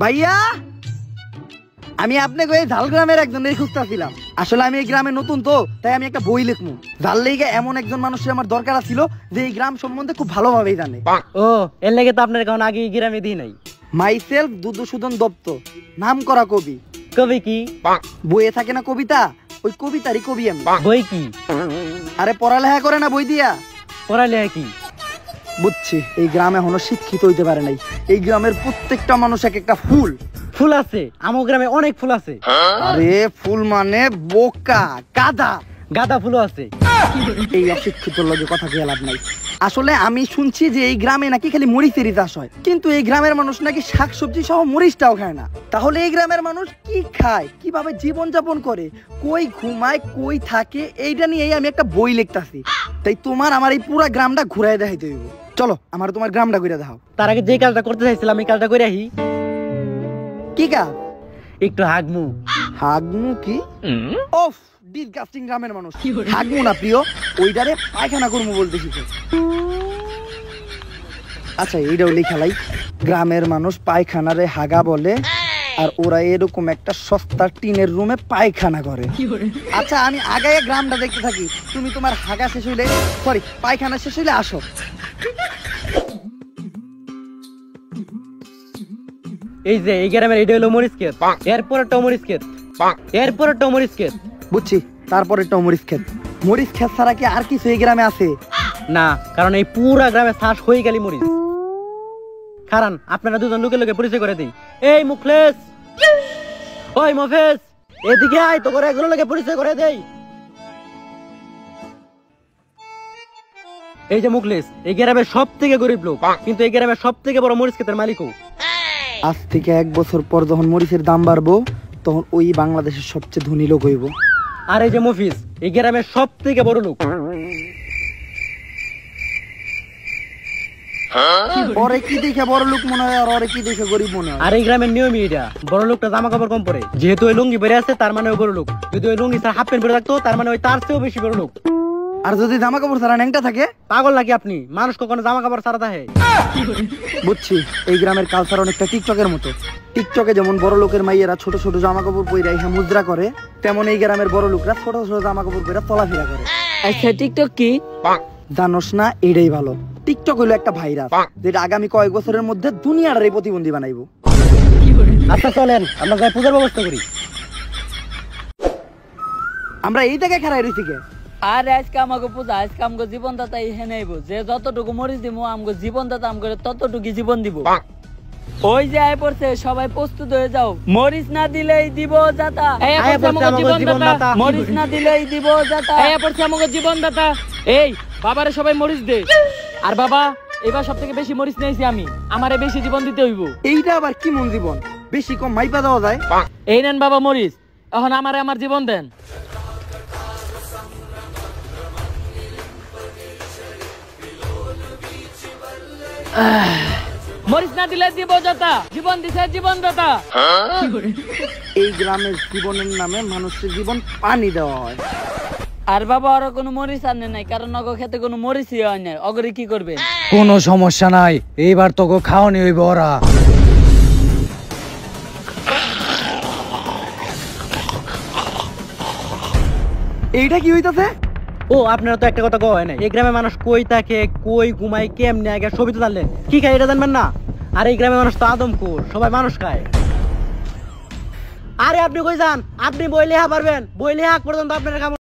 ভাইয়া, আমি আপনাকে এই ঝালগ্রামের একজনের খুঁজতেছিলাম। আসলে আমি এই গ্রামে নতুন, তো তাই আমি একটা বই লিখবো। ঝাল লেগে এমন একজন মানুষের আমার দরকার ছিল যে এই গ্রাম সম্বন্ধে খুব ভালোভাবেই জানে। ও, এর লেগে তো আপনার কারণ আগে গ্রামে দিই নাই। মাইসেলফ দুদুসূদন দত্ত, নাম করা কবি। কবি কি? বইয়ে থাকে না কবিতা, ওই কবিতারই কবি আমি। বই কি? আরে পড়ালেখা করে না বই দিয়া। পড়ালেখা কি? বুঝছি, এই গ্রামে এখনো শিক্ষিত হইতে পারে নাই। এই গ্রামের প্রত্যেকটা মানুষ এক একটা ফুল। ফুল আছে, আমার গ্রামে অনেক ফুল আছে। আরে ফুল মানে বোকা, গাধা। গাঁদা ফুলও আছে। এই অশিক্ষিত লগে কথা দিয়ে লাভ নাই। আসলে আমি শুনছি যে এই গ্রামে নাকি খালি মরিচেরই চাষ হয়, কিন্তু এই গ্রামের মানুষ নাকি শাকসবজি সহ মরিচটাও খায় না। তাহলে এই গ্রামের মানুষ কি খায়, কিভাবে জীবন যাপন করে, কই ঘুমায়, কই থাকে, এইটা নিয়েই আমি একটা বই লিখতাছি। তাই তোমার আমার এই পুরা গ্রামটা ঘুরাই দেখাইতে হইব। চলো আমার তোমার গ্রামটা ঘুরে দেখাও। তার আগে যে কাজটা করতে চাইছিলাম এই কাজটা করে আহি। কি কাজ? একটু হাগমু। হাগমু কি? ওফ, ডিসগাস্টিং গ্রামের মানুষ। হাগমু না প্রিয়, ওইটারে পায়খানা করবো বলতেছি। আচ্ছা এইটাও লেখালাই, গ্রামের মানুষ পায়খানারে হাগা বলে, আর ওরা এরকম একটা সস্তা টিনের রুমে পায়খানা করে। আচ্ছা আমি আগায় গ্রামটা দেখতে থাকি, তুমি তোমার হাগা শেষ হইলে, সরি পায়খানা শেষ হইলে আসো। এই যে এই গ্রামের এটা হলো মরিচ ক্ষেত, এরপরে মরিচ ক্ষেত, এরপরে মরিচ ক্ষেত। বুঝছি, তারপরে তো মরিচ ক্ষেত। মরিচ ক্ষেত ছাড়া কি আর কিছু এই গ্রামে আছে? না, কারণ এই পুরা গ্রামে চাষ হয়ে গেলি মরিচ। কারণ আপনারা দুজন লোকে লোকে পরিচয় করে দিই। এই মুখলেস, ওই মফেজ, এদিকে আয়, তো করে একজন লোকে পরিচয় করে দেই। এই যে মুখলেস, এই গ্রামের সব থেকে গরিব লোক, কিন্তু এই গ্রামের সব থেকে বড় মরিচ ক্ষেতের মালিকও। আজ থেকে 1 বছর পর যখন মরিচের দাম বাড়বো, তখন ওই বাংলাদেশের সবচেয়ে ধনী লোক হইব। আর এই যে মফিজ, এই গ্রামের সব থেকে বড় লোক। ওরে কি দেখে বড় লোক মনে হয়, আর ওরে কি দেখে গরিব মনে হয়। আর এই গ্রামের নিয়মই এটা, বড় লোকটা জামা কাপড় কম পরে। যেহেতু ওই লুঙ্গি পরে আছে তার মানে ওই বড় লোক, যদি ওই লুঙ্গি ছাড়া হাফ প্যান্ট পরে থাকতো তার মানে ওই তার চেয়েও বেশি বড় লোক। আর যদি জামা কাপড় ছাড়া ন্যাংটা থাকে? পাগল নাকি আপনি? মানুষ কখনো জামা কাপড় ছাড়া থাকে? বুঝছি, এই গ্রামের কালচার অনেকটা টিকটকের মতো। টিকটকে যেমন বড় লোকের মাইয়েরা ছোট ছোট জামা কাপড় পরে এসে মুদ্রা করে, তেমন এই গ্রামের বড় লোকরা ছোট ছোট জামা কাপড় পরে চলাফেরা করে। আচ্ছা টিকটক কি জানোস না? এটাই ভালো। টিকটক হলো একটা ভাইরাস, যেটা আগামী কয়েক বছরের মধ্যে দুনিয়াটারই প্রতিবন্ধী বানাইবো। আচ্ছা চলেন আমরা যাই পূজার ব্যবস্থা করি। আমরা এই জায়গায় খেলাই রয়েছি কে? আর আজকে আমাকে পূজা, আজকে আমাকে জীবনদাতা এখানে আইবো, যে যতটুকু মরিচ দিব আমাকে জীবনদাতা আমাকে ততটুকু জীবন দিব। ওই যে আয় পড়ছে, সবাই প্রস্তুত হয়ে যাও। মরিচ না দিলেই দিব যাতা, মরিচ না দিলেই দিব যাতা, আমাকে জীবনদাতা। এই বাবারে সবাই মরিচ দে। আর বাবা, এবার সব থেকে বেশি মরিচ নিয়েছি আমি, আমারে বেশি জীবন দিতে হইব। এইটা আবার কি মন জীবন? বেশি কম মাইপা দেওয়া যায়? এই নেন বাবা মরিচ, এখন আমারে আমার জীবন দেন। মরিচ না দিলে দিব যাতা, জীবন দিছে জীবনদাতা। এই গ্রামের জীবনের নামে মানুষের জীবন পানি দেওয়া হয়। আর বাবা ওরা কোনো মরিচ আনে নাই, কারণ অগ খেতে কোনো মরিচই হয় নাই। অগরে কি করবে? কোনো সমস্যা নাই, এইবার তোকে খাওয়ানি হইব ওরা। এইটা কি হইতাছে? ও আপনারা তো একটা কথা কওয়া হয় না, এই গ্রামের মানুষ কই থাকে, কই ঘুমায়, কেমনে আগে সবই তো জানলেন। কি খায় এটা জানবেন না? আর এই গ্রামের মানুষ তো আদমখোর, সবাই মানুষ খায়। আরে আপনি কই যান? আপনি বই লেখা পারবেন? বই লেখা পর্যন্ত আপনারা